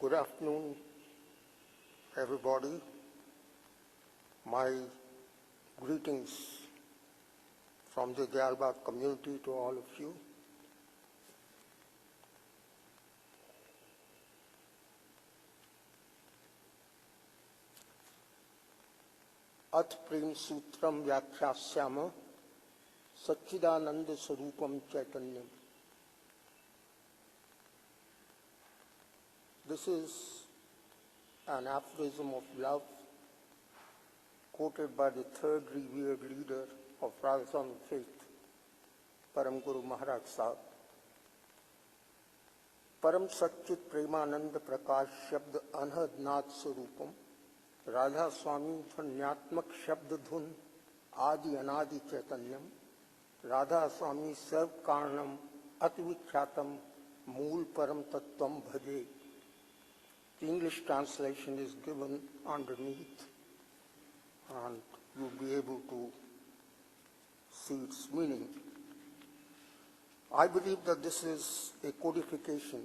Good afternoon, everybody. My greetings from the Jalbagh community to all of you. At Prem Sutram Vyakhyāsyāma Satchidananda Sarupam Chaitanyam. This is an aphorism of love quoted by the third revered leader of Radha-Swami faith, Param Guru Maharaj Sahib. Param Satchit Premananda Prakash Shabd Anhad Nath Sarupam Radha-Swami Dhanyatmak Shabd Dhun Adi Anadi Chaitanyam Radha-Swami Sarv Karnam Atvikhyatam Mool Param Tattvam Bhaje. The English translation is given underneath, and you'll be able to see its meaning. I believe that this is a codification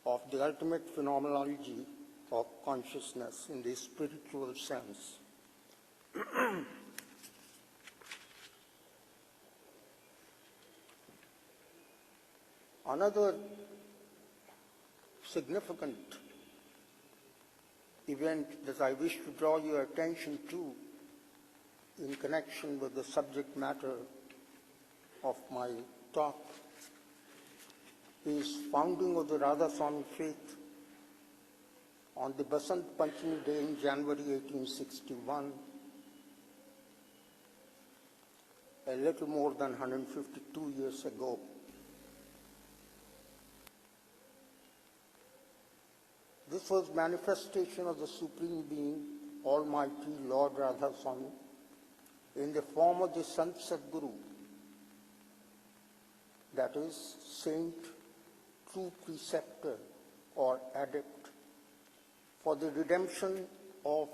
of the ultimate phenomenology of consciousness in the spiritual sense. Another significant event that I wish to draw your attention to in connection with the subject matter of my talk is founding of the Radha-Swami faith on the Basant Panchami day in January 1861, a little more than 152 years ago. This was manifestation of the Supreme Being, Almighty Lord Radha-Swami, in the form of the Sant Sadguru, that is, saint, true preceptor or adept, for the redemption of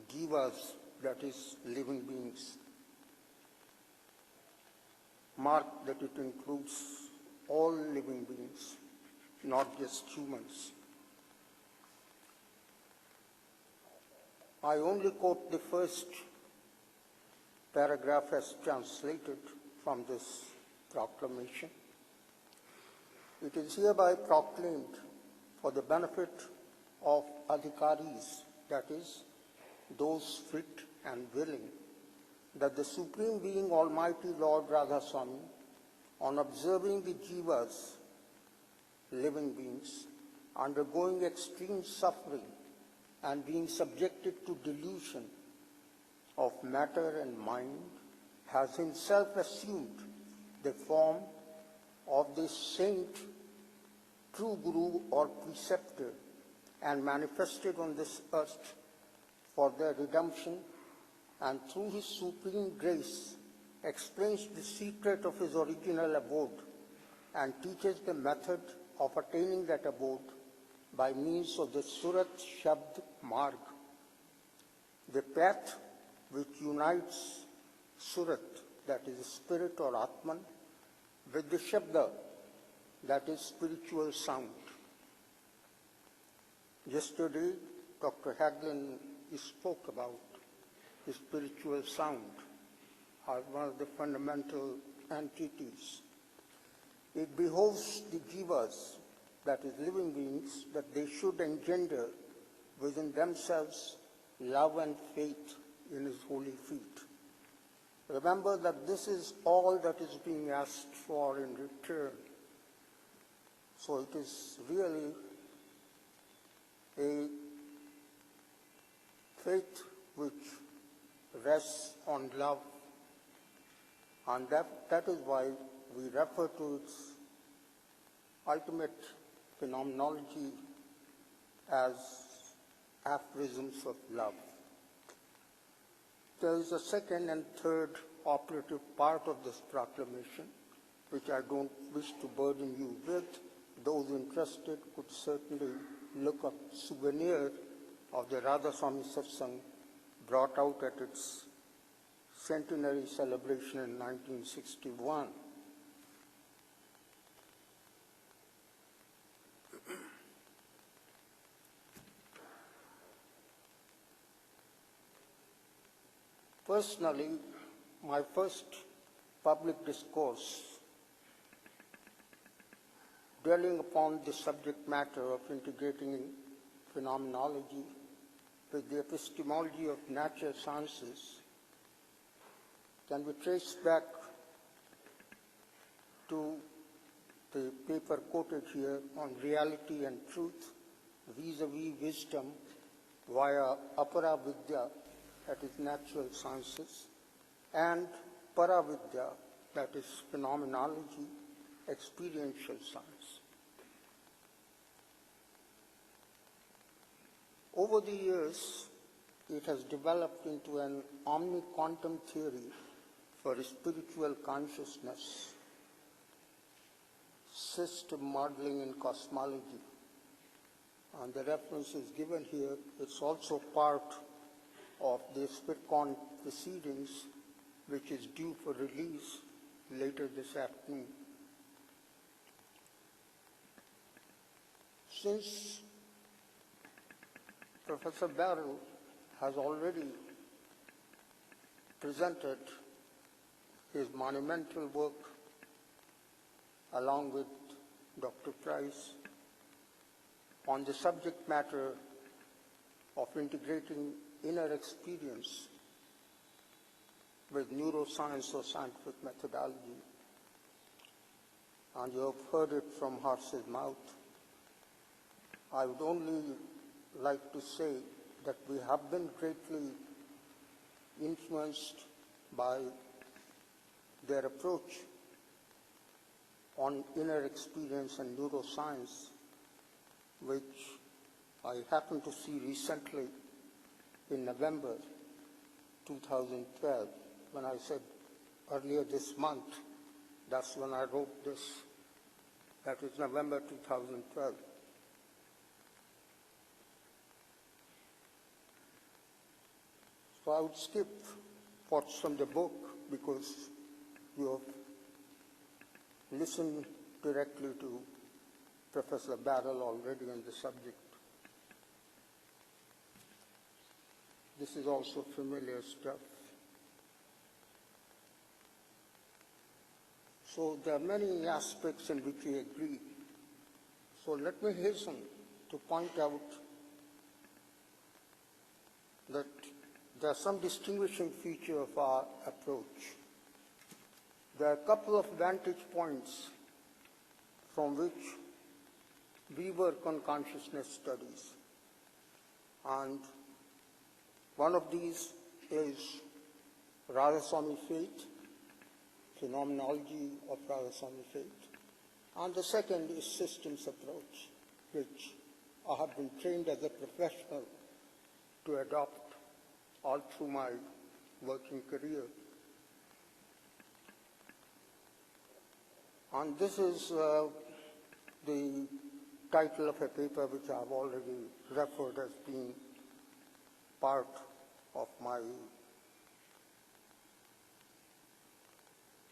jivas, that is, living beings. Mark that it includes all living beings, not just humans. I only quote the first paragraph as translated from this proclamation. It is hereby proclaimed for the benefit of adhikaris, that is, those fit and willing, that the Supreme Being, Almighty Lord Radha-Swami, on observing the jivas, living beings, undergoing extreme suffering and being subjected to delusion of matter and mind, has himself assumed the form of the saint, true guru or preceptor, and manifested on this earth for their redemption, and through his supreme grace explains the secret of his original abode and teaches the method of attaining that abode by means of the Surat Shabd Marg, the path which unites Surat, that is spirit or Atman, with the Shabda, that is spiritual sound. Yesterday, Dr. Haglin spoke about the spiritual sound as one of the fundamental entities. It behoves the jivas, that is living beings, that they should engender within themselves love and faith in his holy feet. Remember that this is all that is being asked for in return. So it is really a faith which rests on love, and that is why we refer to its ultimate phenomenology as aphorisms of love. There is a second and third operative part of this proclamation, which I don't wish to burden you with. Those interested could certainly look up souvenir of the Radha-Swami Satsang brought out at its centenary celebration in 1961. Personally, my first public discourse dwelling upon the subject matter of integrating phenomenology with the epistemology of natural sciences can be traced back to the paper quoted here on reality and truth vis-a-vis wisdom via apara vidya, that is natural sciences, and para vidya, that is phenomenology, experiential science. Over the years, it has developed into an omni-quantum theory for spiritual consciousness, system modeling in cosmology. And the reference is given here. It's also part of the SPIRCon proceedings, which is due for release later this afternoon. Since Professor Barrell has already presented his monumental work along with Dr. Price on the subject matter of integrating inner experience with neuroscience or scientific methodology, and you have heard it from horse's mouth, I would only like to say that we have been greatly influenced by their approach on inner experience and neuroscience, which I happened to see recently in November 2012, when I said earlier this month, that's when I wrote this. That is November 2012. So I would skip what's from the book because you have listened directly to Professor Barrell already on the subject. This is also familiar stuff. So there are many aspects in which we agree. So let me hasten to point out that there are some distinguishing features of our approach. There are a couple of vantage points from which we work on consciousness studies. And one of these is Radhaswami faith, phenomenology of Radhaswami faith. And the second is systems approach, which I have been trained as a professional to adopt all through my working career. And this is the title of a paper which I have already referred as being part of my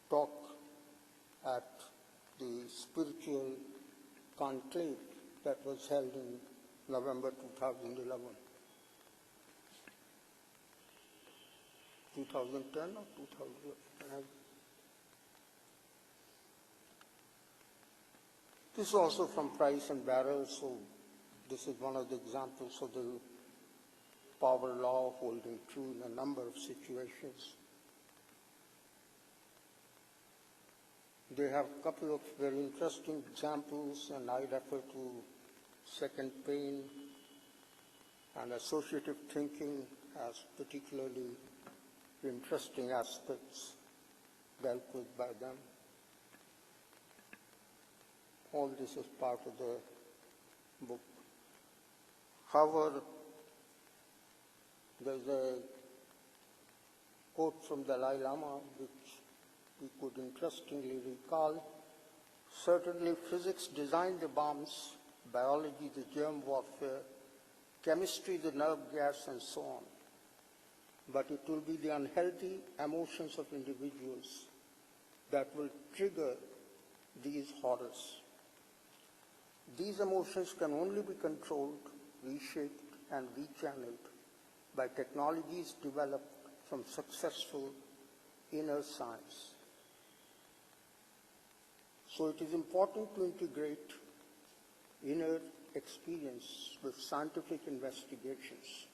talk at the spiritual conclave that was held in November 2011. 2010 or 2011? This is also from Price and Barrell, so this is one of the examples of the power law holding true in a number of situations. They have a couple of very interesting examples, and I refer to second pain and associative thinking as particularly interesting aspects dealt with by them. All this is part of the book. However, there's a quote from Dalai Lama which we could interestingly recall. Certainly physics designed the bombs, biology the germ warfare, chemistry the nerve gas, and so on. But it will be the unhealthy emotions of individuals that will trigger these horrors. These emotions can only be controlled, reshaped, and rechanneled by technologies developed from successful inner science. So it is important to integrate inner experience with scientific investigations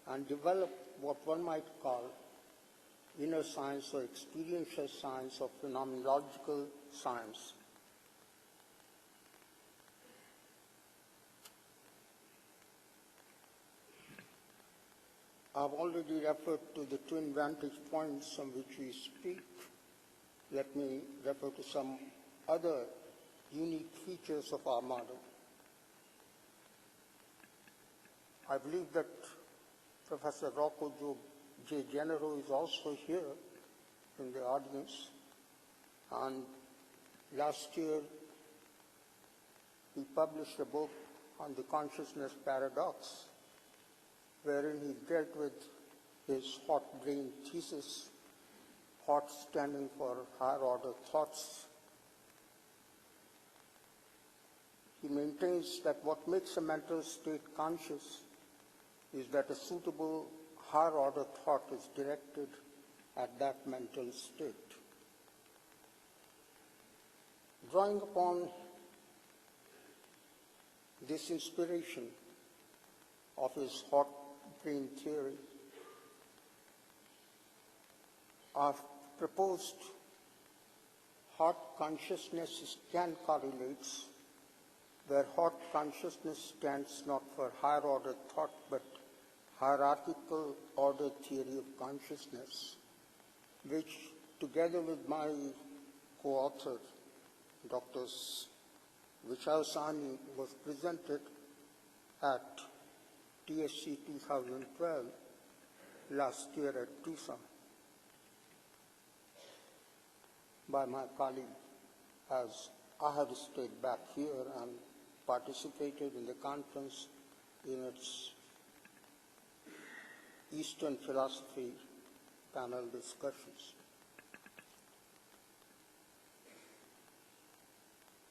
and develop what one might call inner science or experiential science or phenomenological science. I've already referred to the twin vantage points on which we speak. Let me refer to some other unique features of our model. I believe that Professor Rocco J. Gennaro is also here in the audience. And last year, he published a book on the consciousness paradox, wherein he dealt with his hot brain thesis, hot standing for higher order thoughts. He maintains that what makes a mental state conscious is that a suitable higher order thought is directed at that mental state. Drawing upon this inspiration of his hot brain theory, I've proposed hot consciousness scan correlates, where hot consciousness stands not for higher order thought but hierarchical order theory of consciousness, which together with my co-author, Dr. Satsangi, was presented at TSC 2012 last year at Tucson by my colleague, as I have stayed back here and participated in the conference in its Eastern philosophy panel discussions.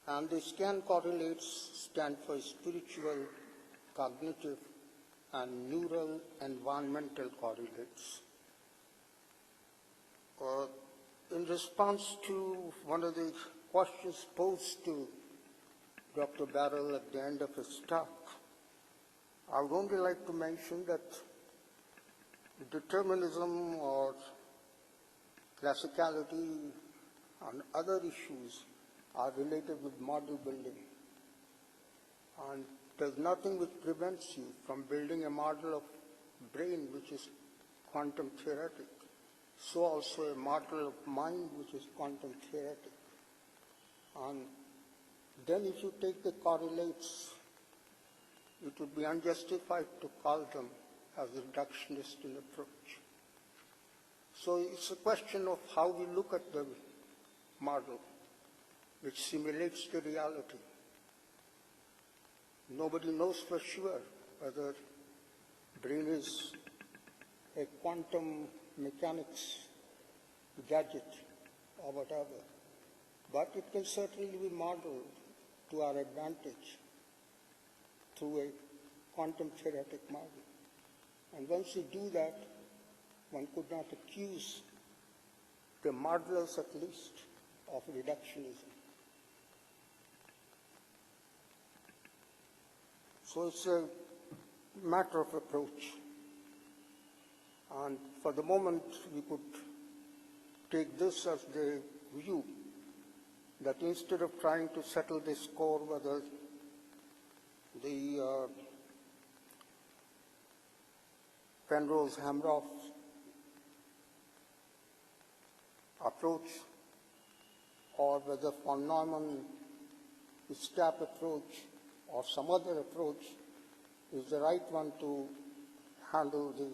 And the scan correlates stand for spiritual, cognitive, and neural environmental correlates. In response to one of the questions posed to Dr. Barrell at the end of his talk, I would only like to mention that determinism or classicality and other issues are related with model building. And there's nothing which prevents you from building a model of brain which is quantum theoretic. So also a model of mind which is quantum theoretic. And then if you take the correlates, it would be unjustified to call them as a reductionist in approach. So it's a question of how we look at the model, which simulates the reality. Nobody knows for sure whether brain is a quantum mechanics gadget or whatever, but it can certainly be modeled to our advantage through a quantum theoretic model. And once you do that, one could not accuse the modelers at least of reductionism. So it's a matter of approach. And for the moment, we could take this as the view that instead of trying to settle the score whether the Penrose-Hamroff approach or whether von Neumann-Stapp approach or some other approach is the right one to handle the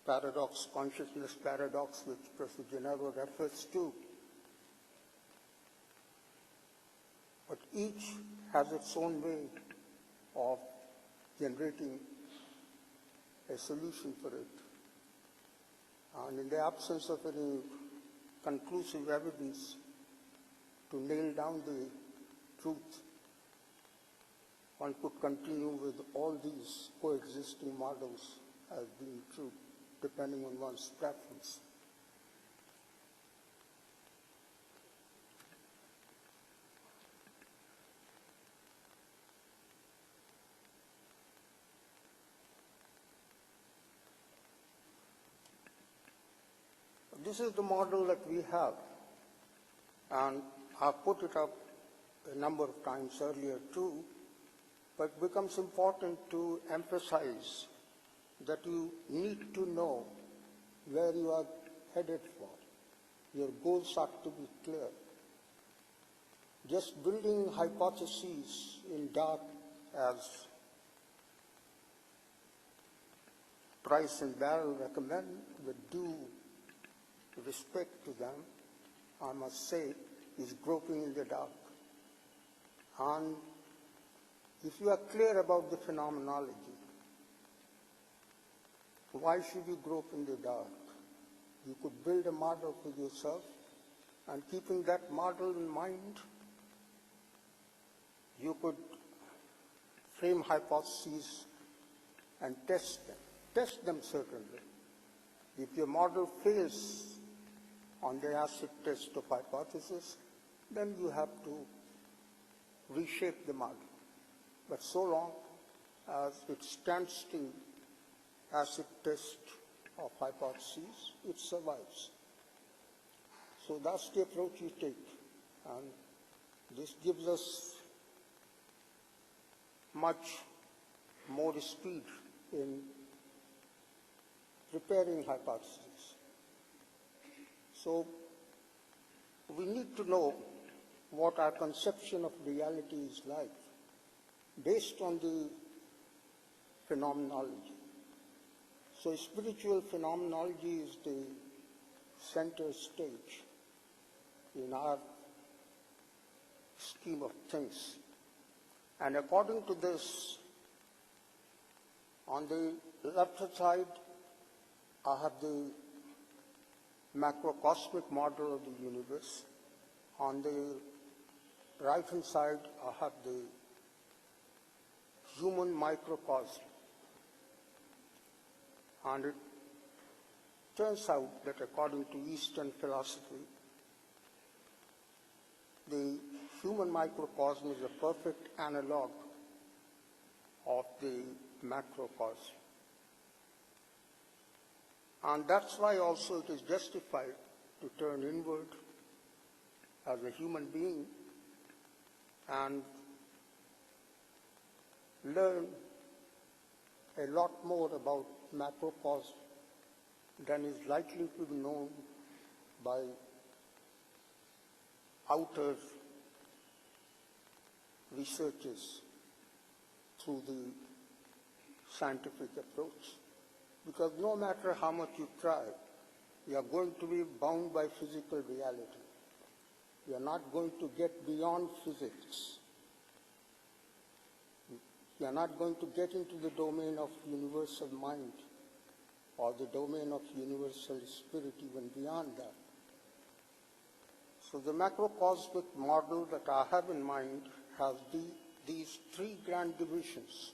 paradox, consciousness paradox, which Professor Gennaro refers to. But each has its own way of generating a solution for it. And in the absence of any conclusive evidence to nail down the truth, one could continue with all these coexisting models as being true, depending on one's preference. This is the model that we have, and I've put it up a number of times earlier too, but it becomes important to emphasize that you need to know where you are headed for. Your goals have to be clear. Just building hypotheses in dark, as Price and Barrel recommend, with due respect to them, I must say, is groping in the dark. And if you are clear about the phenomenology, why should you grope in the dark? You could build a model for yourself, and keeping that model in mind, you could frame hypotheses and test them. Test them certainly. If your model fails on the acid test of hypothesis, then you have to reshape the model. But so long as it stands to acid test of hypotheses, it survives. So that's the approach you take. And this gives us much more speed in preparing hypotheses. So we need to know what our conception of reality is like based on the phenomenology. So spiritual phenomenology is the center stage in our scheme of things. And according to this, on the left side, I have the macrocosmic model of the universe. On the right-hand side, I have the human microcosm. And it turns out that according to Eastern philosophy, the human microcosm is a perfect analog of the macrocosm. And that's why also it is justified to turn inward as a human being and learn a lot more about macrocosm than is likely to be known by outer researchers through the scientific approach. Because no matter how much you try, you are going to be bound by physical reality. You are not going to get beyond physics. You are not going to get into the domain of universal mind or the domain of universal spirit even beyond that. So the macrocosmic model that I have in mind has these three grand divisions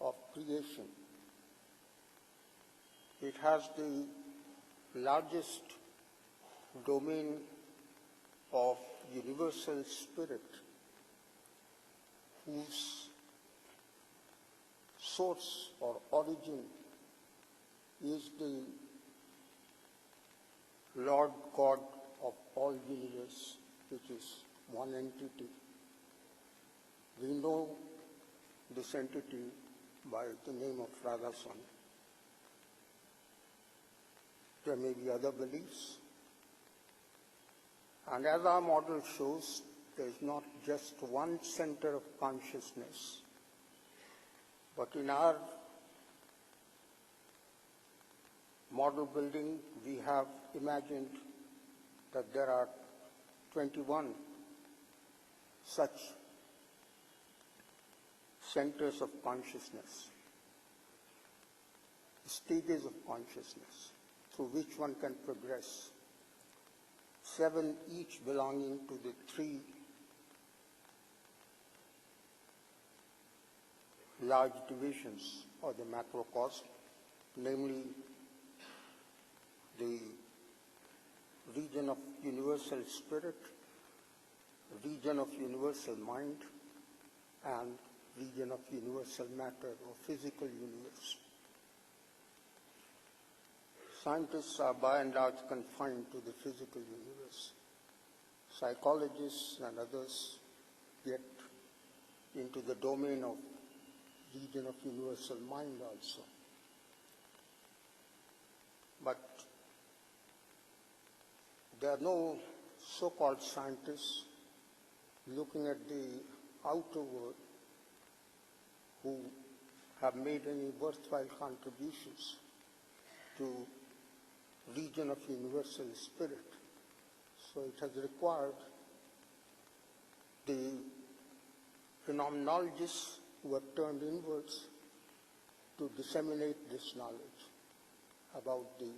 of creation. It has the largest domain of universal spirit, whose source or origin is the Lord God of all universe, which is one entity. We know this entity by the name of Radhason. There may be other beliefs. And as our model shows, there is not just one center of consciousness, but in our model building, we have imagined that there are 21 such centers of consciousness, stages of consciousness, through which one can progress, 7 each belonging to the 3 large divisions of the macrocosm. namely the region of universal spirit, region of universal mind, and region of universal matter or physical universe. Scientists are by and large confined to the physical universe. Psychologists and others get into the domain of region of universal mind also. But there are no so-called scientists looking at the outer world who have made any worthwhile contributions to region of universal spirit. So it has required the phenomenologists who have turned inwards to disseminate this knowledge about the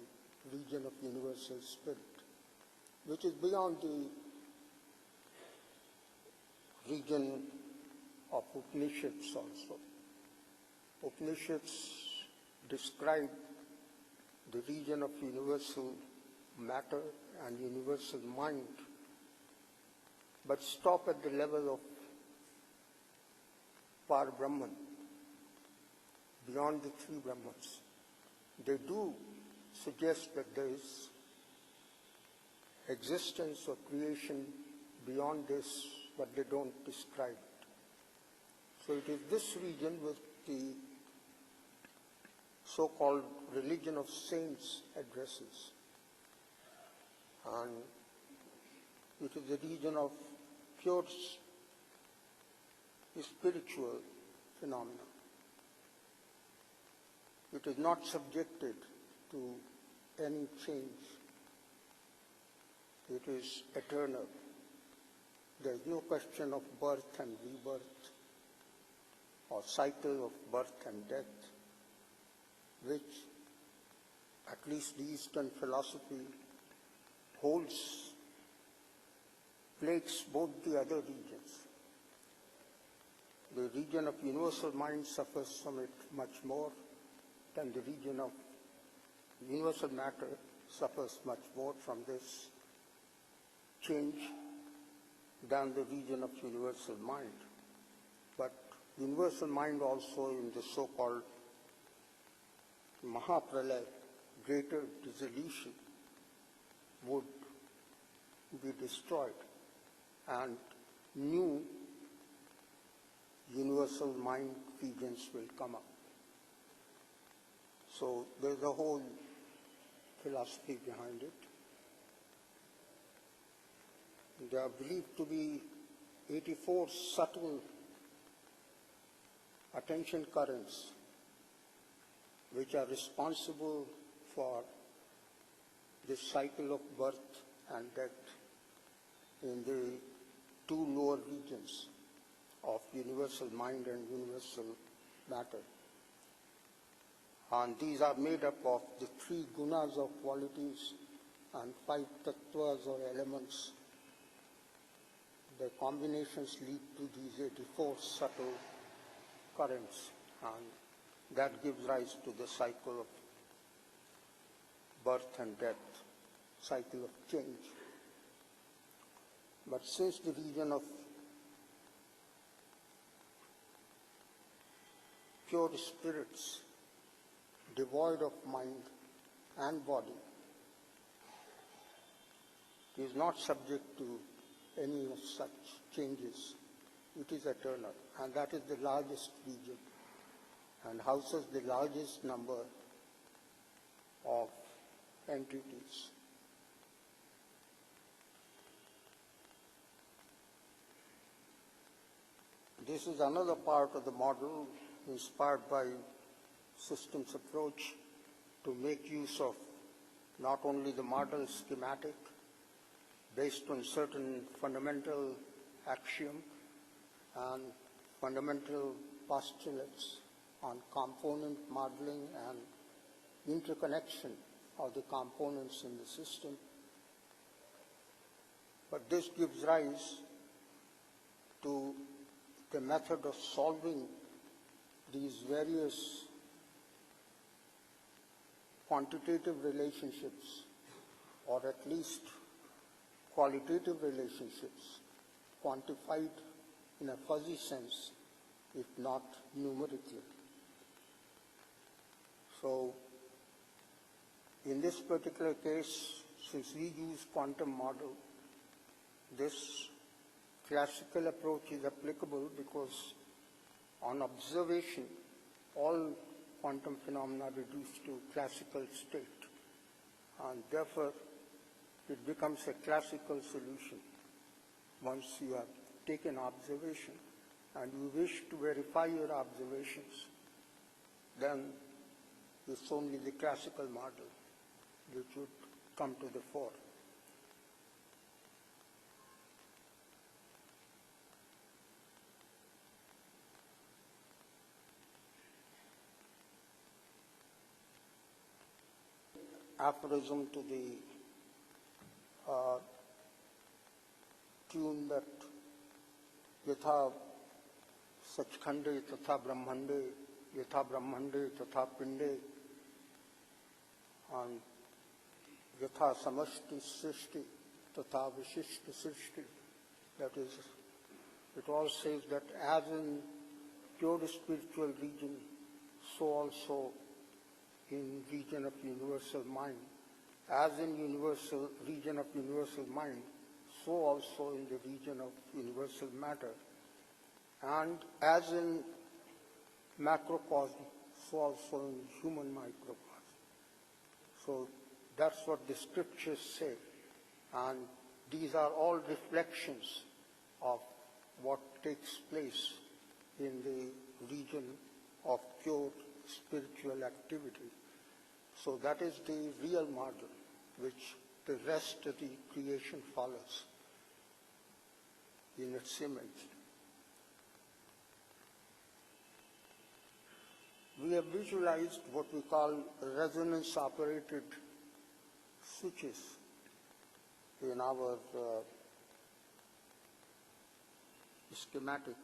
region of universal spirit, which is beyond the region of Upanishads also. Upanishads describe the region of universal matter and universal mind, but stop at the level of Par Brahman, beyond the three Brahmans. They do suggest that there is existence or creation beyond this, but they don't describe it. So it is this region with the so-called religion of saints addresses. And it is the region of pure spiritual phenomena. It is not subjected to any change. It is eternal. There is no question of birth and rebirth or cycle of birth and death, which at least the Eastern philosophy holds, plagues both the other regions. The region of universal mind suffers from it much more than the region of universal matter suffers much more from this change than the region of universal mind. But universal mind also in the so-called Mahapralaya, greater dissolution, would be destroyed and new universal mind regions will come up. So there's a whole philosophy behind it. There are believed to be 84 subtle attention currents which are responsible for this cycle of birth and death in the two lower regions of universal mind and universal matter. And these are made up of the three gunas of qualities and 5 tattvas or elements. The combinations lead to these 84 subtle currents, and that gives rise to the cycle of birth and death, cycle of change. But since the region of pure spirits, devoid of mind and body, is not subject to any such changes. It is eternal, and that is the largest region and houses the largest number of entities. This is another part of the model inspired by systems approach to make use of not only the model schematic based on certain fundamental axiom and fundamental postulates on component modeling and interconnection of the components in the system, but this gives rise to the method of solving these various quantitative relationships, or at least qualitative relationships, quantified in a fuzzy sense, if not numerically. So, in this particular case, since we use quantum model, this classical approach is applicable because on observation, all quantum phenomena reduce to classical state, and therefore it becomes a classical solution. Once you have taken observation and you wish to verify your observations, then it's only the classical model which would come to the fore. Aphorism to the tune that yatha sachkhande tatha brahmande, yatha brahmande tatha pinde, and yatha samashti srishti tatha vishishti srishti. That is, it all says that as in pure spiritual region, so also in region of universal mind. As in universal region of universal mind, so also in the region of universal matter. And as in macrocosm, so also in human microcosm. So that's what the scriptures say. And these are all reflections of what takes place in the region of pure spiritual activity. So that is the real model which the rest of the creation follows in its image. We have visualized what we call resonance-operated switches in our schematic.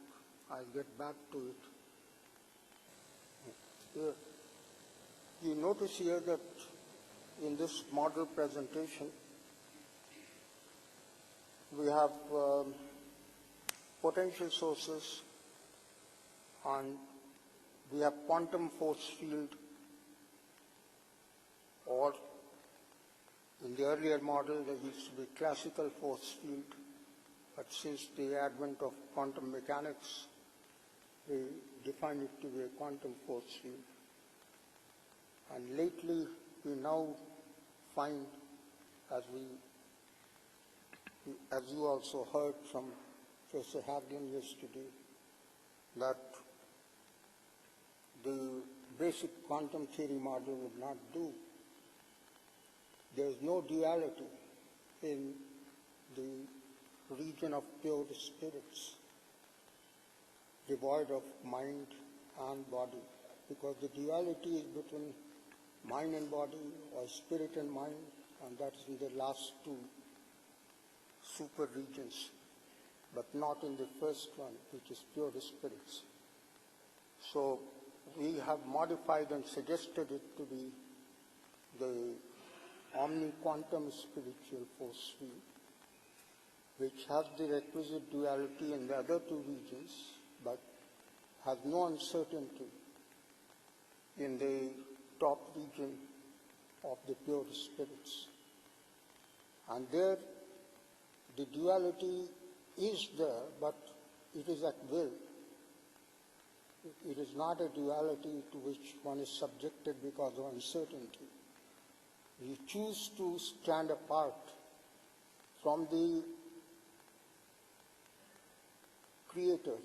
I'll get back to it. You notice here that in this model presentation, we have potential sources and we have quantum force field, or in the earlier model there used to be classical force field, but since the advent of quantum mechanics, we define it to be a quantum force field. And lately, we now find, as you also heard from Professor Hagen yesterday, that the basic quantum theory model would not do. There is no duality in the region of pure spirits, devoid of mind and body, because the duality is between mind and body, or spirit and mind, and that's in the last two super regions, but not in the first one, which is pure spirits. So we have modified and suggested it to be the omni-quantum spiritual force field, which has the requisite duality in the other two regions, but has no uncertainty in the top region of the pure spirits. And there, the duality is there, but it is at will. It is not a duality to which one is subjected because of uncertainty. You choose to stand apart from the creator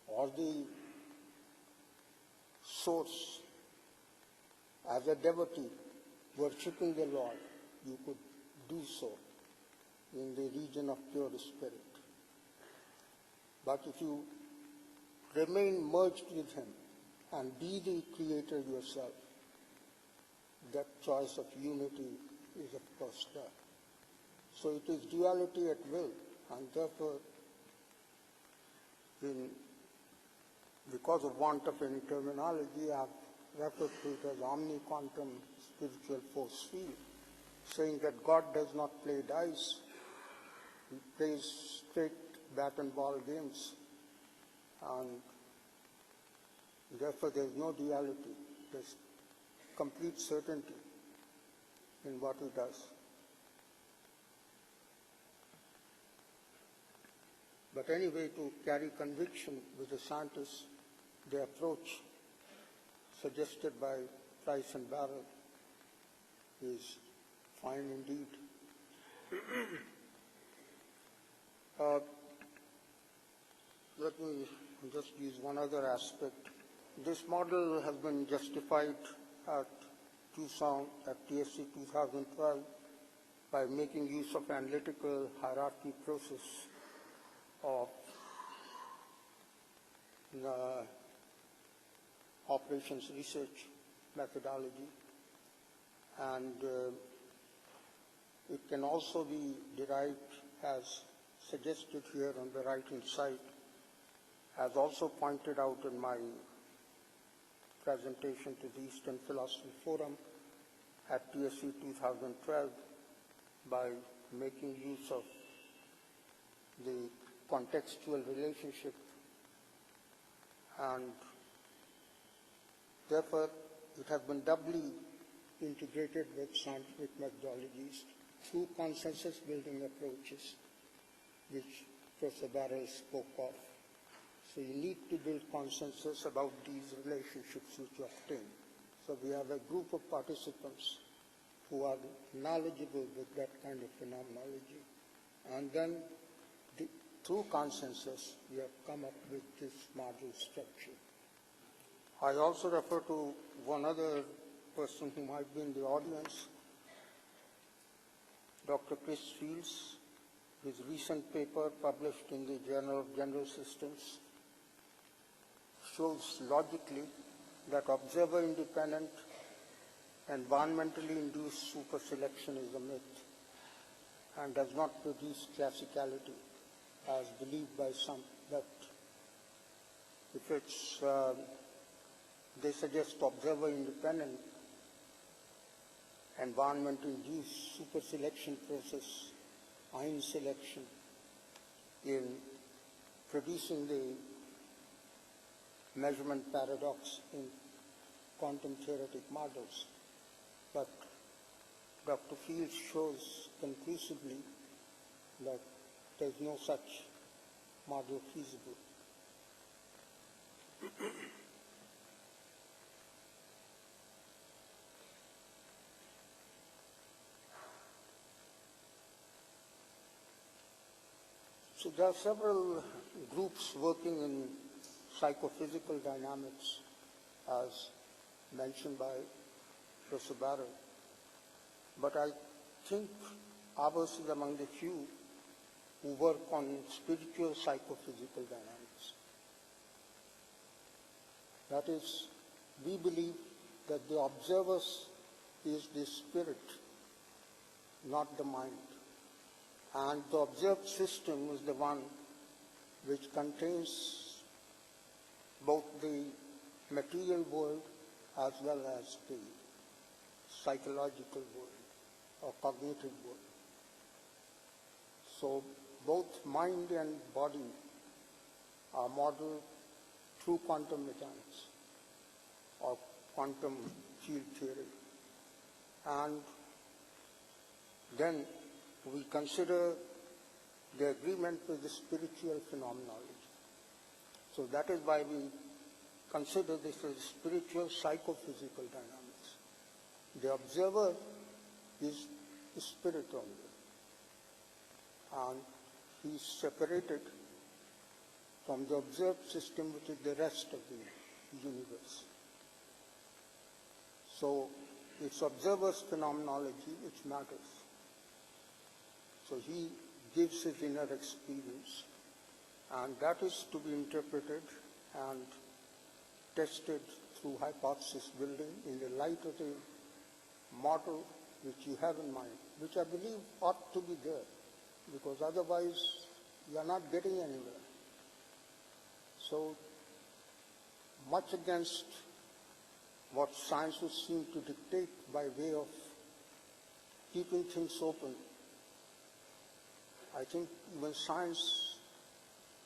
or the source. As a devotee worshipping the Lord, you could do so in the region of pure spirit. But if you remain merged with Him and be the creator yourself, that choice of unity is of course there. So it is duality at will, and therefore, because of want of any terminology, I have referred to it as omni-quantum spiritual force field, saying that God does not play dice. He plays straight bat and ball games, and therefore there is no duality. There is complete certainty in what he does. But anyway, to carry conviction with the scientists, the approach suggested by Price and Barrett is fine indeed. Let me just use one other aspect. This model has been justified at Tucson at TSC 2012 by making use of analytical hierarchy process of operations research methodology, and it can also be derived as suggested here on the right-hand side, as also pointed out in my presentation to the Eastern Philosophy Forum at TSC 2012 by making use of the contextual relationship, and therefore it has been doubly integrated with scientific methodologies through consensus building approaches, which Professor Barrell spoke of. So you need to build consensus about these relationships which you obtain. So we have a group of participants who are knowledgeable with that kind of phenomenology, and then through consensus, we have come up with this module structure. I also refer to one other person who might be in the audience, Dr. Chris Fields. His recent paper published in the Journal of General Systems shows logically that observer-independent, environmentally induced superselection is a myth and does not produce classicality, as believed by some, that if it's, they suggest observer-independent, environment-induced superselection process, ion selection, in producing the measurement paradox in quantum theoretic models. But Dr. Fields shows conclusively that there is no such model feasible. So there are several groups working in psychophysical dynamics, as mentioned by Professor Barrett. But I think ours is among the few who work on spiritual psychophysical dynamics. That is, we believe that the observer is the spirit, not the mind. And the observed system is the one which contains both the material world as well as the psychological world or cognitive world. So both mind and body are modeled through quantum mechanics or quantum field theory. And then we consider the agreement with the spiritual phenomenology. So that is why we consider this as spiritual psychophysical dynamics. The observer is the spirit only, and he is separated from the observed system, which is the rest of the universe. So it's observer's phenomenology which matters. So he gives his inner experience, and that is to be interpreted and tested through hypothesis building in the light of the model which you have in mind, which I believe ought to be there, because otherwise you are not getting anywhere. So much against what science would seem to dictate by way of keeping things open. I think even science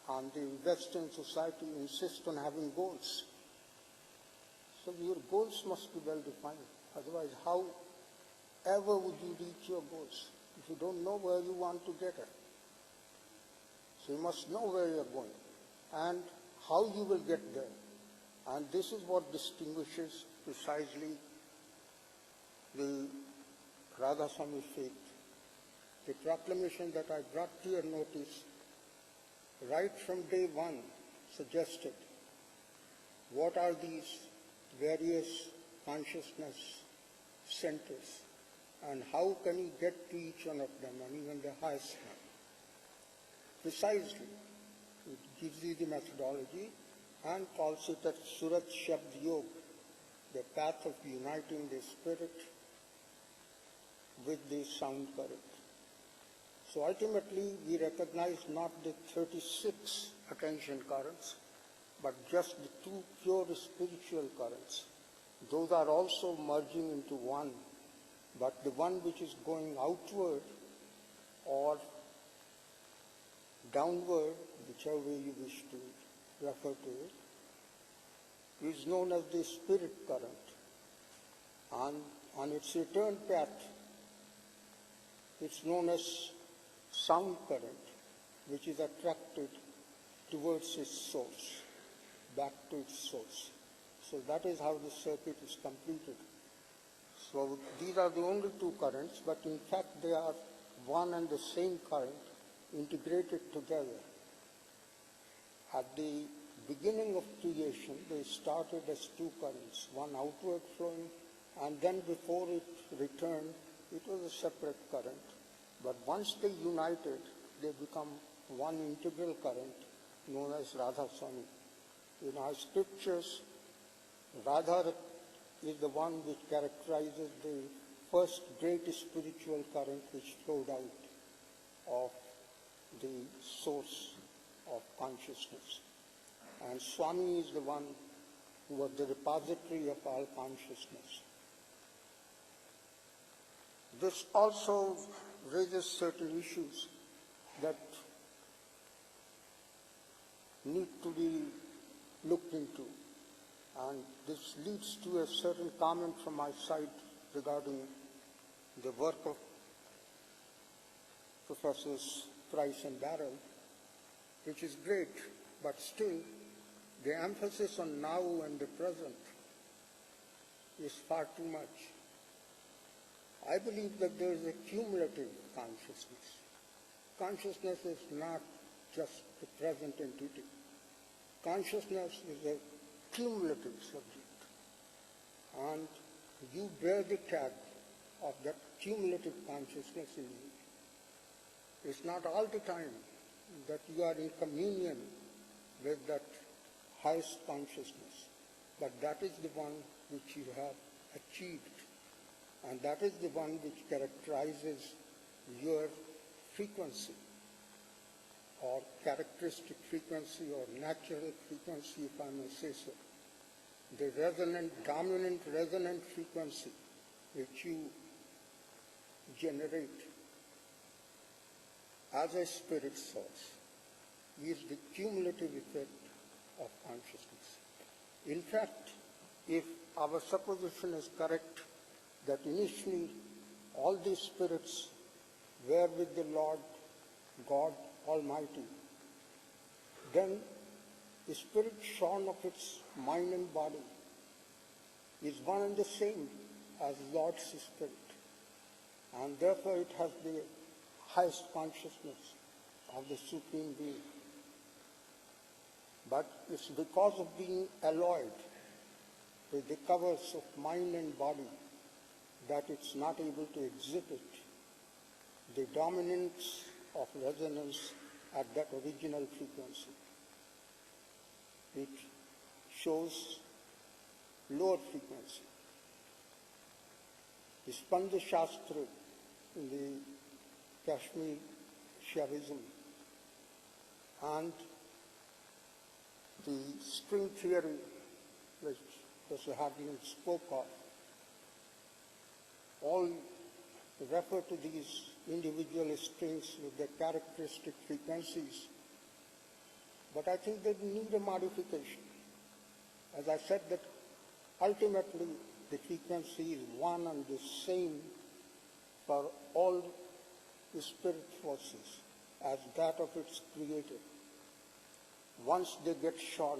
and the Western society insist on having goals. So your goals must be well defined. Otherwise, how ever would you reach your goals if you don't know where you want to get at? So you must know where you're going and how you will get there. And this is what distinguishes precisely the Radhaswami faith. The proclamation that I brought to your notice right from day one suggested what are these various consciousness centers and how can you get to each one of them, and even the highest one. Precisely, it gives you the methodology and calls it a Surat Shabd Yog, the path of uniting the spirit with the sound current. So ultimately, we recognize not the 36 attention currents, but just the two pure spiritual currents. Those are also merging into one, but the one which is going outward or downward, whichever way you wish to refer to it, is known as the spirit current. And on its return path, it's known as sound current, which is attracted towards its source, back to its source. So that is how the circuit is completed. So these are the only two currents, but in fact they are one and the same current integrated together. At the beginning of creation, they started as two currents, one outward flowing, and then before it returned, it was a separate current. But once they united, they become one integral current known as Radhaswami. In our scriptures, Radha is the one which characterizes the first great spiritual current which flowed out of the source of consciousness. And Swami is the one who was the repository of all consciousness. This also raises certain issues that need to be looked into. And this leads to a certain comment from my side regarding the work of Professors Price and Barrell, which is great, but still the emphasis on now and the present is far too much. I believe that there is a cumulative consciousness. Consciousness is not just the present entity. Consciousness is a cumulative subject, and you bear the tag of that cumulative consciousness in you. It's not all the time that you are in communion with that highest consciousness, but that is the one which you have achieved, and that is the one which characterizes your frequency, or characteristic frequency, or natural frequency, if I may say so. The resonant, dominant resonant frequency which you generate as a spirit source is the cumulative effect of consciousness. In fact, if our supposition is correct that initially all these spirits were with the Lord God Almighty, then the spirit shorn of its mind and body is one and the same as Lord's spirit, and therefore it has the highest consciousness of the Supreme Being. But it's because of being alloyed with the covers of mind and body that it's not able to exhibit the dominance of resonance at that original frequency. It shows lower frequency. The Spanda Shastra in the Kashmir Shaivism and the string theory which Professor Harding spoke of, all refer to these individual strings with their characteristic frequencies, but I think they need a modification. As I said, that ultimately the frequency is one and the same for all the spirit forces as that of its creator. Once they get shorn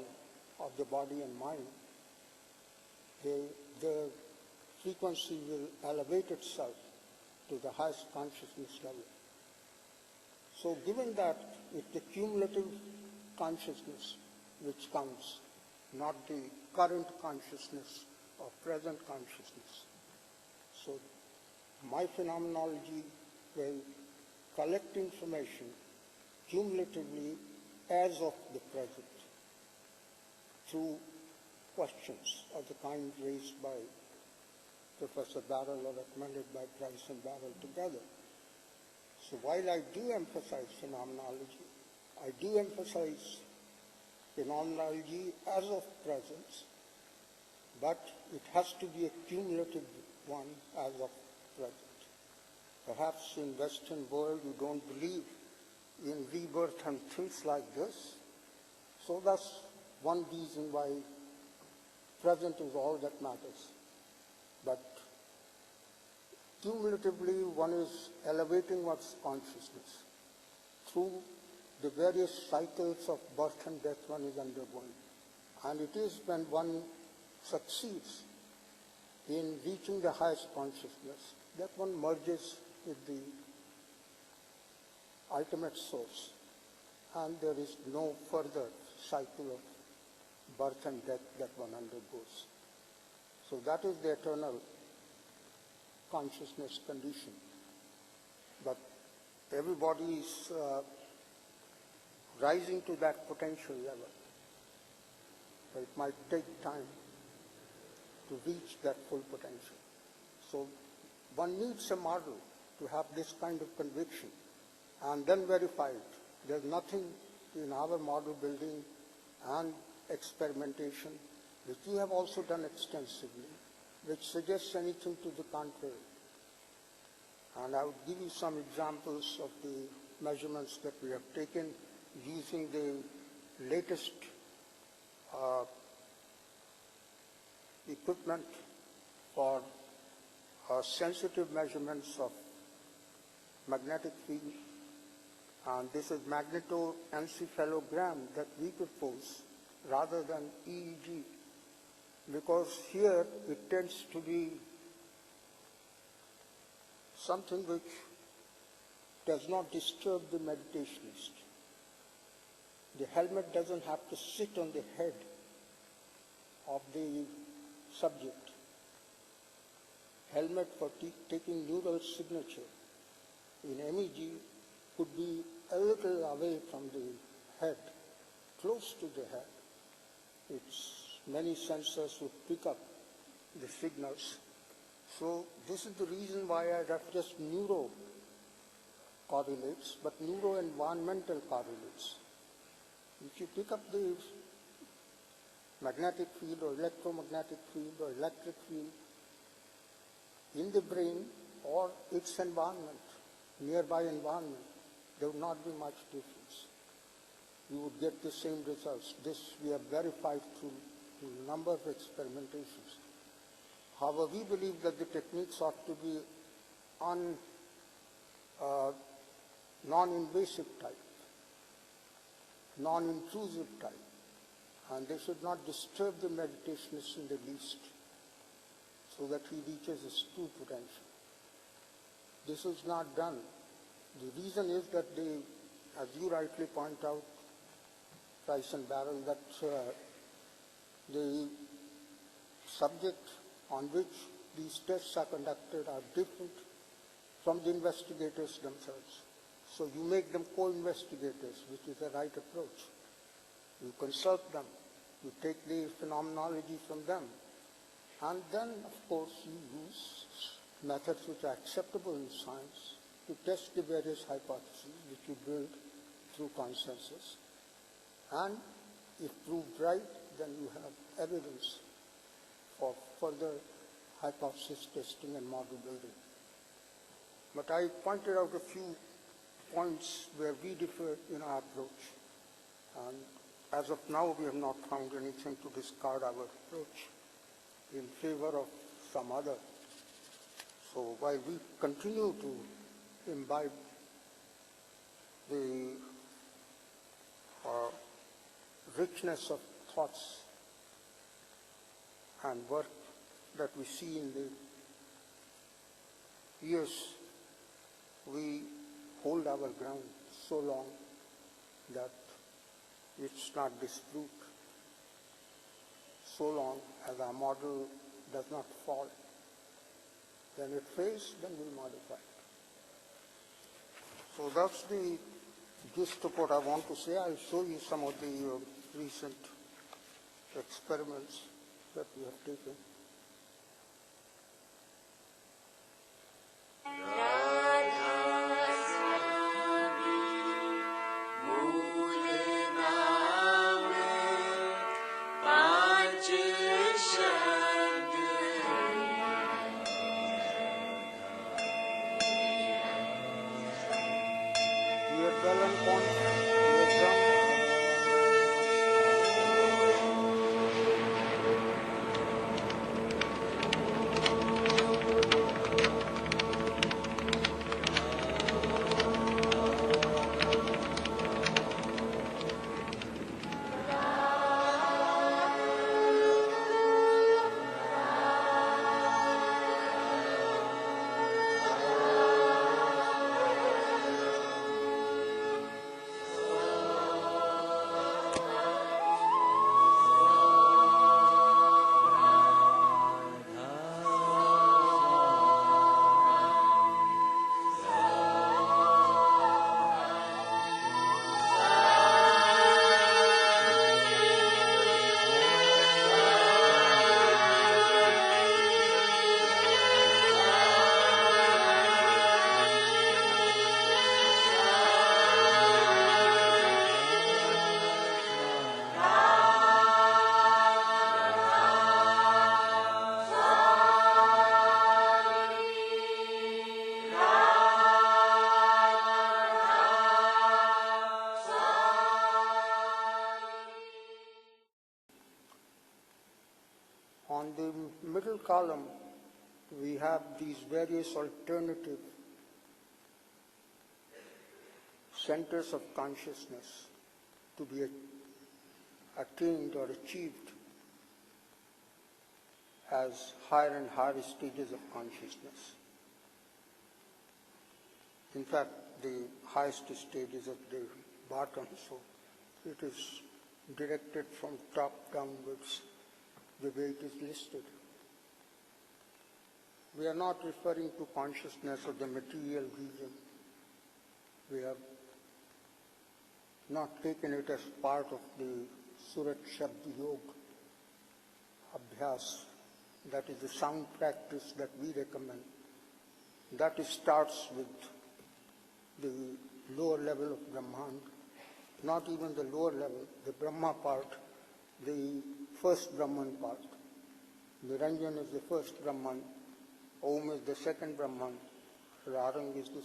of the body and mind, the frequency will elevate itself to the highest consciousness level. So given that it's the cumulative consciousness which counts, not the current consciousness or present consciousness. So my phenomenology will collect information cumulatively as of the present through questions of the kind raised by Professor Barrell or recommended by Price and Barrell together. So while I do emphasize phenomenology, I do emphasize phenomenology as of presence, but it has to be a cumulative one as of present. Perhaps in Western world you don't believe in rebirth and things like this, so that's one reason why present is all that matters. But cumulatively, one is elevating one's consciousness through the various cycles of birth and death one is undergoing. And it is when one succeeds in reaching the highest consciousness that one merges with the ultimate source. And there is no further cycle of birth and death that one undergoes. So that is the eternal consciousness condition. But everybody is rising to that potential level. But it might take time to reach that full potential. So one needs a model to have this kind of conviction and then verify it. There's nothing in our model building and experimentation, which you have also done extensively, which suggests anything to the contrary. And I would give you some examples of the measurements that we have taken using the latest equipment for sensitive measurements of magnetic field. And this is magnetoencephalogram that we propose rather than EEG, because here it tends to be something which does not disturb the meditationist. The helmet doesn't have to sit on the head of the subject. Helmet for taking neural signature in MEG could be a little away from the head, close to the head. Many sensors would pick up the signals. So this is the reason why I have just neuro correlates, but neuro-environmental correlates. If you pick up the magnetic field or electromagnetic field or electric field in the brain or its environment, nearby environment, there would not be much difference. You would get the same results. This we have verified through a number of experimentations. However, we believe that the techniques ought to be non-invasive type, non-intrusive type, and they should not disturb the meditationist in the least, so that he reaches his true potential. This is not done. The reason is that as you rightly point out, Price and Barrell, that the subject on which these tests are conducted are different from the investigators themselves. So you make them co-investigators, which is the right approach. You consult them, you take the phenomenology from them, and then, of course, you use methods which are acceptable in science to test the various hypotheses which you build through consensus. And if proved right, then you have evidence for further hypothesis testing and model building. But I pointed out a few points where we differ in our approach. And as of now, we have not found anything to discard our approach in favor of some other. So while we continue to imbibe the richness of thoughts and work that we see in the years, we hold our ground so long that it's not disproved. So long as our model does not fall, then it fails, then we'll modify it. So that's the gist of what I want to say. I'll show you some of the recent experiments that we have taken. On the middle column, we have these various alternative centers of consciousness to be attained or achieved as higher and higher stages of consciousness. In fact, the highest stage is at the bottom, so it is directed from top downwards the way it is listed. We are not referring to consciousness of the material region. We have not taken it as part of the Surat Shabd Yoga Abhyas, that is the sound practice that we recommend. That starts with the lower level of Brahman, not even the lower level, the Brahma part, the first Brahman part. Niranjan is the first Brahman, Om is the second Brahman, Rarang is the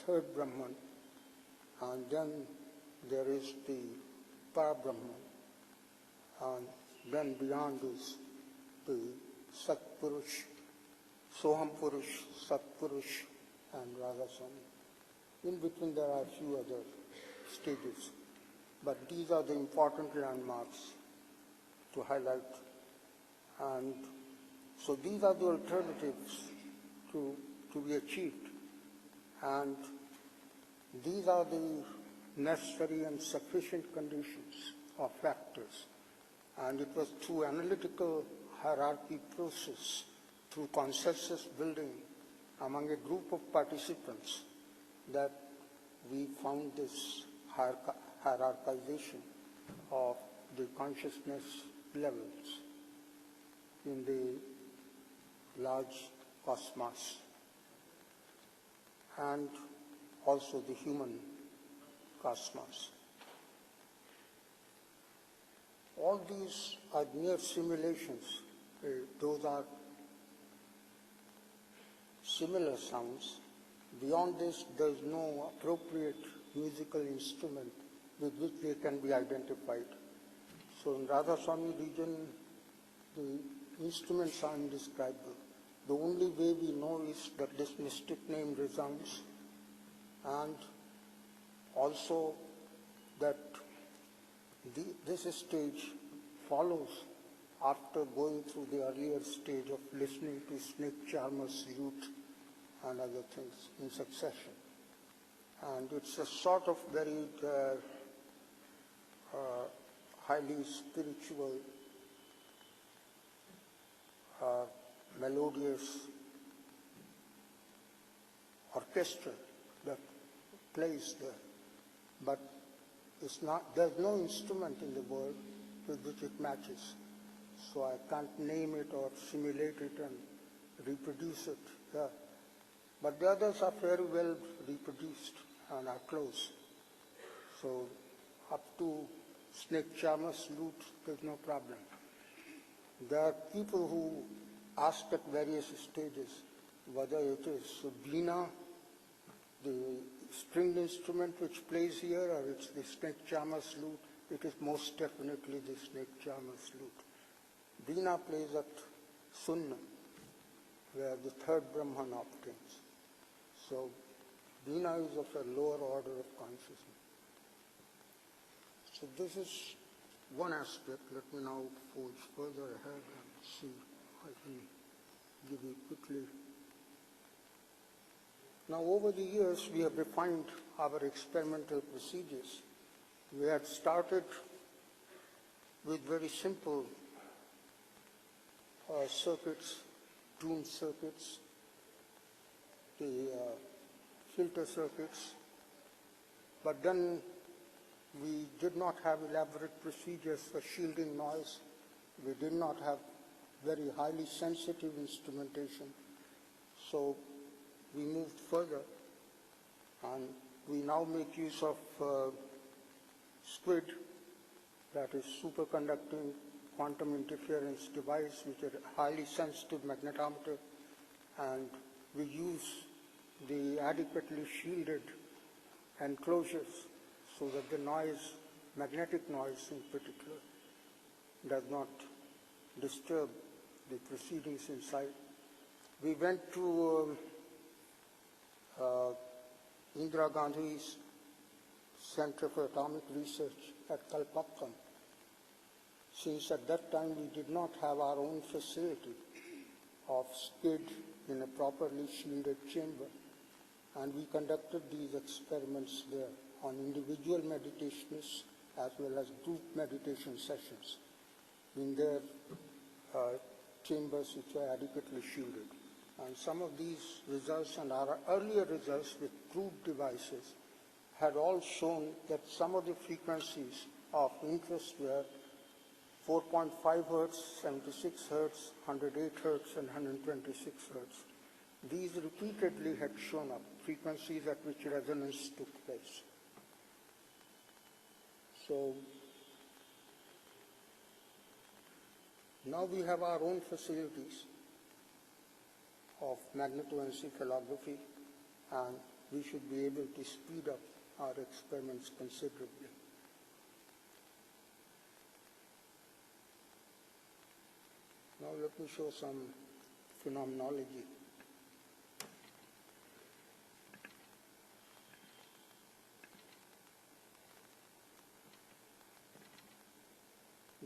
third Brahman, and then there is the Para-Brahman, and then beyond is the Sat-Purush, Soham Purush, Sat-Purush, and Radha-Swami. In between there are a few other stages, but these are the important landmarks to highlight. And so these are the alternatives to be achieved, and these are the necessary and sufficient conditions or factors. And it was through analytical hierarchy process, through consensus building among a group of participants, that we found this hierarchization of the consciousness levels in the large cosmos and also the human cosmos. All these are mere simulations Those are similar sounds. Beyond this, there is no appropriate musical instrument with which they can be identified. So in Radhaswami region, the instruments are indescribable. The only way we know is that this mystic name resounds, and also that this stage follows after going through the earlier stage of listening to snake charmer's lute and other things in succession. And it's a sort of very highly spiritual, melodious orchestra that plays there. But it's not, there's no instrument in the world with which it matches. So I can't name it or simulate it and reproduce it. Yeah. But the others are very well reproduced and are close. So up to snake charmer's lute, there's no problem. There are people who ask at various stages whether it is Veena, the stringed instrument which plays here, or it's the snake charmer's lute. It is most definitely the snake charmer's lute. Veena plays at Sunna, where the third Brahman obtains. So Veena is of a lower order of consciousness. So this is one aspect. Let me now forge further ahead and see if I can give you quickly. Now over the years we have refined our experimental procedures. We had started with very simple circuits, tuned circuits, the filter circuits, but then we did not have elaborate procedures for shielding noise. We did not have very highly sensitive instrumentation. So we moved further, and we now make use of SQUID, that is superconducting quantum interference device, which is a highly sensitive magnetometer, and we use the adequately shielded enclosures so that the noise, magnetic noise in particular, does not disturb the proceedings inside. We went to Indira Gandhi's Center for Atomic Research at Kalpakkam, since at that time we did not have our own facility of SQUID in a properly shielded chamber, and we conducted these experiments there on individual meditationists as well as group meditation sessions in their chambers which were adequately shielded. And some of these results and our earlier results with group devices had all shown that some of the frequencies of interest were 4.5 hertz, 76 hertz, 108 hertz, and 126 hertz. These repeatedly had shown up, frequencies at which resonance took place. So now we have our own facilities of magnetoencephalography, and we should be able to speed up our experiments considerably. Now let me show some phenomenology.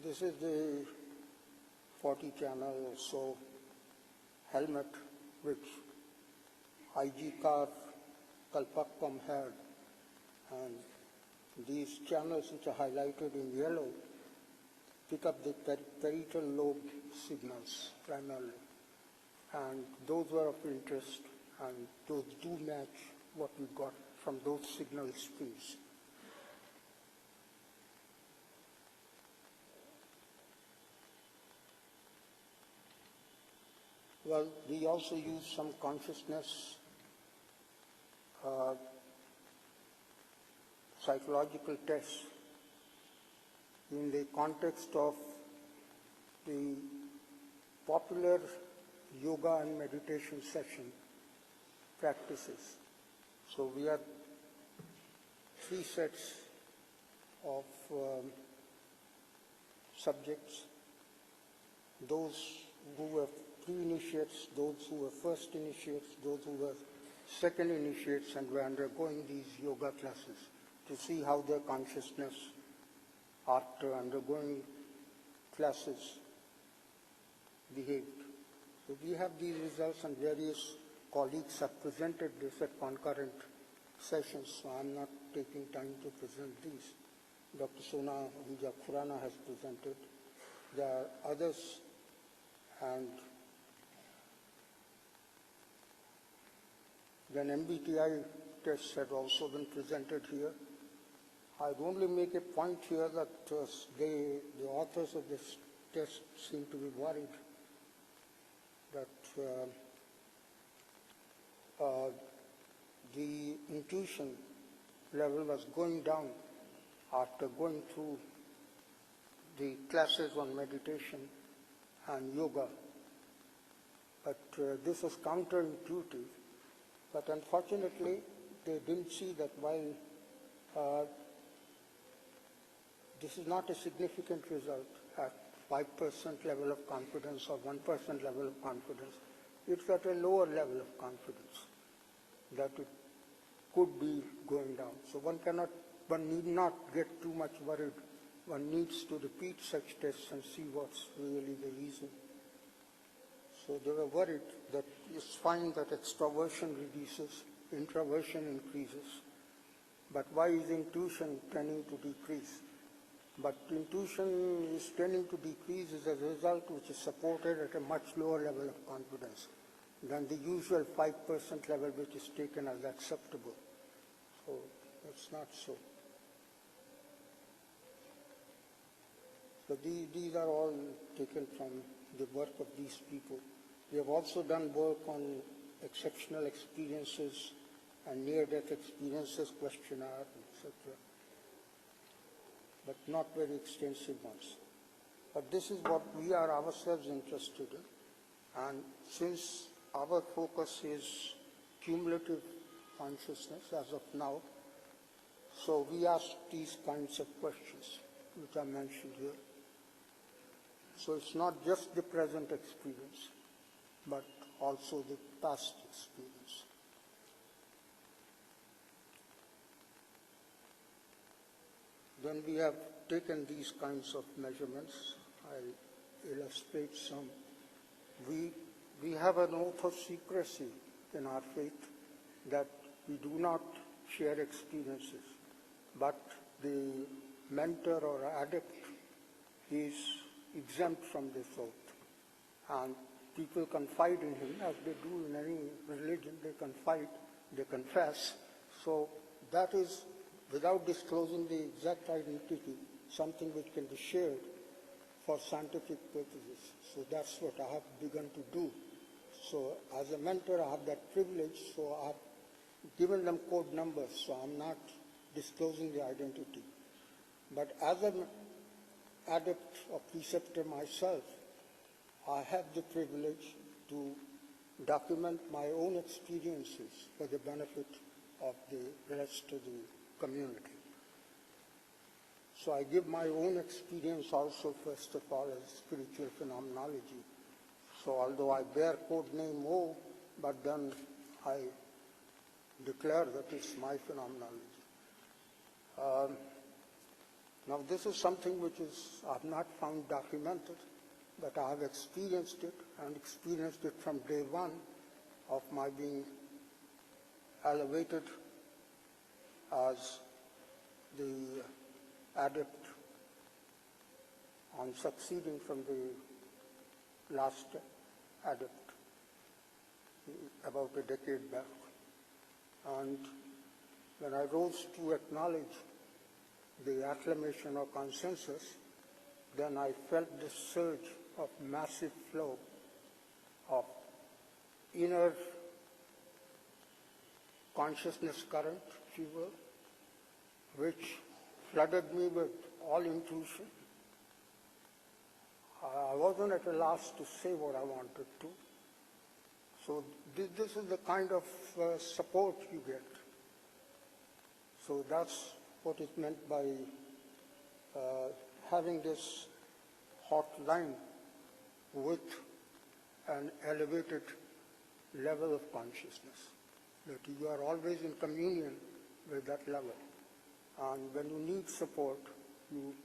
This is the 40 channel or so helmet which IG car Kalpakkam had, and these channels which are highlighted in yellow pick up the parietal lobe signals primarily, and those were of interest, and those do match what we got from those signal streams. Well, we also use some consciousness psychological tests in the context of the popular yoga and meditation session practices. So we have 3 sets of subjects, those who were pre-initiates, those who were first initiates, those who were second initiates and were undergoing these yoga classes to see how their consciousness after undergoing classes behaved. So we have these results and various colleagues have presented this at concurrent sessions, so I'm not taking time to present these. Dr. Sona Vijay Khurana has presented. There are others, and then MBTI tests had also been presented here. I'd only make a point here that the authors of this test seem to be worried that the intuition level was going down after going through the classes on meditation and yoga. But this was counterintuitive. But unfortunately, they didn't see that while this is not a significant result at 5% level of confidence or 1% level of confidence, it's at a lower level of confidence that it could be going down. So one need not get too much worried. One needs to repeat such tests and see what's really the reason. So they were worried that it's fine that extroversion reduces, introversion increases, but why is intuition tending to decrease? But intuition is tending to decrease as a result which is supported at a much lower level of confidence than the usual 5% level which is taken as acceptable. So that's not so. So these are all taken from the work of these people. We have also done work on exceptional experiences and near-death experiences questionnaire, etc., but not very extensive ones. But this is what we are ourselves interested in. And since our focus is cumulative consciousness as of now, so we ask these kinds of questions which are mentioned here. So it's not just the present experience, but also the past experience. Then we have taken these kinds of measurements. I'll illustrate some. We have an oath of secrecy in our faith that we do not share experiences, but the mentor or adept is exempt from this oath. And people confide in him, as they do in any religion. They confide, they confess. So that is, without disclosing the exact identity, something which can be shared for scientific purposes. So that's what I have begun to do. So as a mentor, I have that privilege, so I have given them code numbers, so I'm not disclosing the identity. But as an adept or preceptor myself, I have the privilege to document my own experiences for the benefit of the rest of the community. So I give my own experience also, first of all, as spiritual phenomenology. So although I bear code name O, but then I declare that it's my phenomenology. Now this is something which I've not found documented, but I have experienced it, and experienced it from day one of my being elevated as the adept on succeeding from the last adept about a decade back. And when I rose to acknowledge the acclamation or consensus, then I felt this surge of massive flow of inner consciousness current, if you will, which flooded me with all intuition. I wasn't at a loss to say what I wanted to. So this is the kind of support you get. So that's what is meant by having this hotline with an elevated level of consciousness, that you are always in communion with that level. And when you need support, you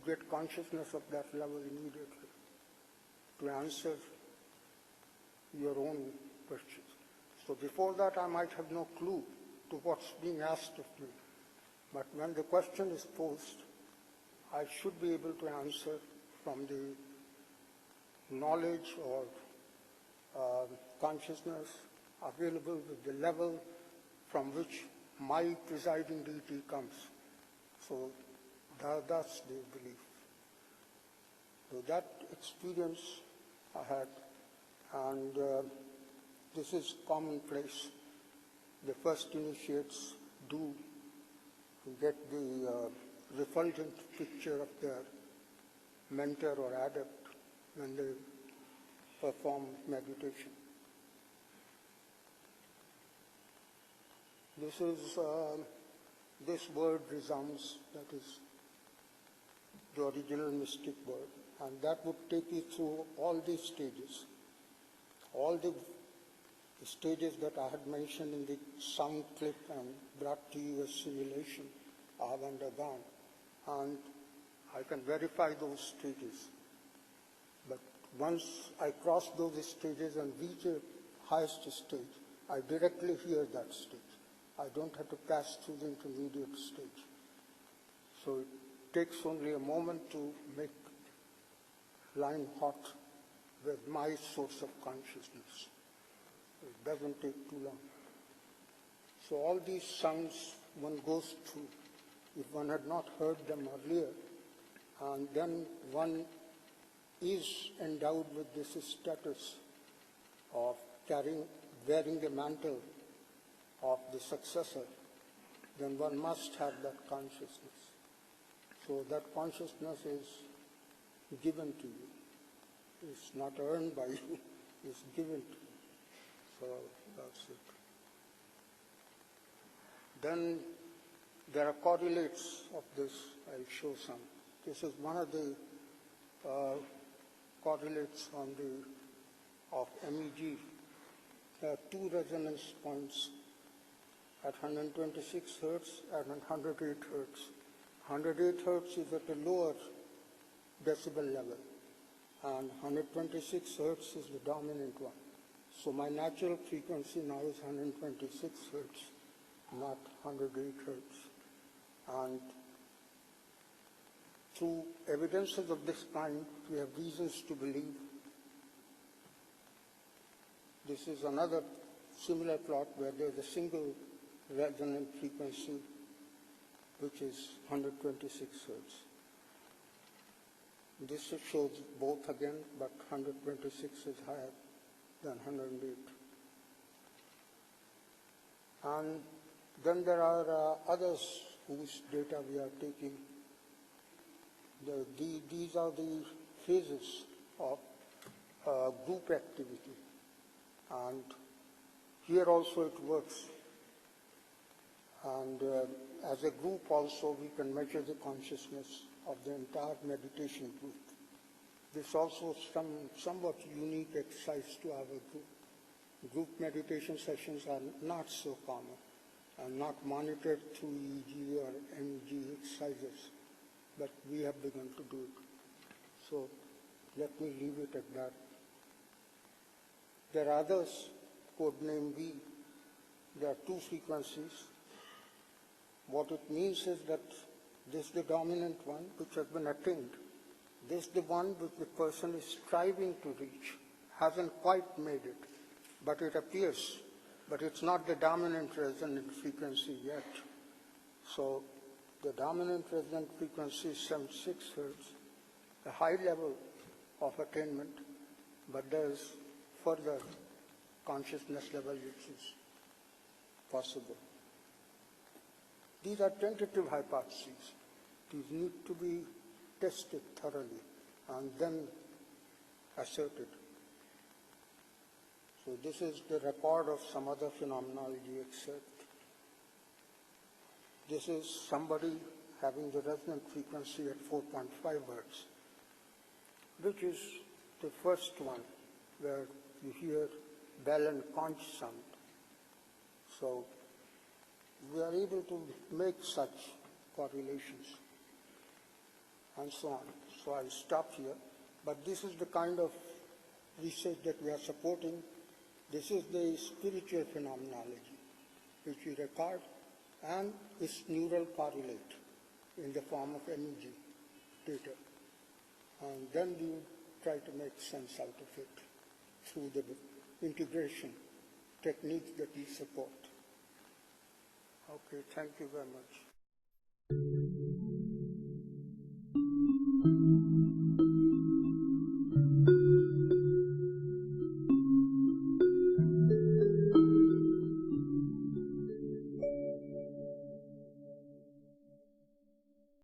get consciousness of that level immediately to answer your own questions. So before that, I might have no clue to what's being asked of me. But when the question is posed, I should be able to answer from the knowledge or consciousness available with the level from which my presiding deity comes. So that's the belief. So that experience I had, and this is commonplace. The first initiates do get the refulgent picture of their mentor or adept when they perform meditation. This word resounds, that is the original mystic word, and that would take you through all these stages. All the stages that I had mentioned in the sound clip and brought to you as simulation I have undergone, and I can verify those stages. But once I cross those stages and reach a highest stage, I directly hear that stage. I don't have to pass through the intermediate stage. So it takes only a moment to make line hot with my source of consciousness. It doesn't take too long. So all these sounds one goes through, if one had not heard them earlier, and then one is endowed with this status of wearing the mantle of the successor, then one must have that consciousness. So that consciousness is given to you. It's not earned by you, it's given to you. So that's it. Then there are correlates of this. I'll show some. This is one of the correlates of MEG. There are two resonance points at 126 hertz and 108 hertz. 108 hertz is at a lower decibel level, and 126 hertz is the dominant one. So my natural frequency now is 126 hertz, not 108 hertz. And through evidences of this kind, we have reasons to believe. This is another similar plot where there is a single resonant frequency, which is 126 hertz. This shows both again, but 126 is higher than 108. And then there are others whose data we are taking. These are the phases of group activity. And here also it works. And as a group also we can measure the consciousness of the entire meditation group. This also is somewhat unique exercise to our group. Group meditation sessions are not so common and not monitored through EEG or MEG exercises, but we have begun to do it. So let me leave it at that. There are others, codename V. There are two frequencies. What it means is that this is the dominant one which has been attained. This is the one which the person is striving to reach, hasn't quite made it, but it appears. But it's not the dominant resonant frequency yet. So the dominant resonant frequency is 76 hertz, a high level of attainment, but there's further consciousness level which is possible. These are tentative hypotheses. These need to be tested thoroughly and then asserted. So this is the record of some other phenomenology excerpt. This is somebody having the resonant frequency at 4.5 hertz, which is the first one where you hear bell and conch sound. So we are able to make such correlations and so on. So I'll stop here. But this is the kind of research that we are supporting. This is the spiritual phenomenology, which we record, and its neural correlate in the form of MEG data. And then we try to make sense out of it through the integration techniques that we support. Okay, thank you very much.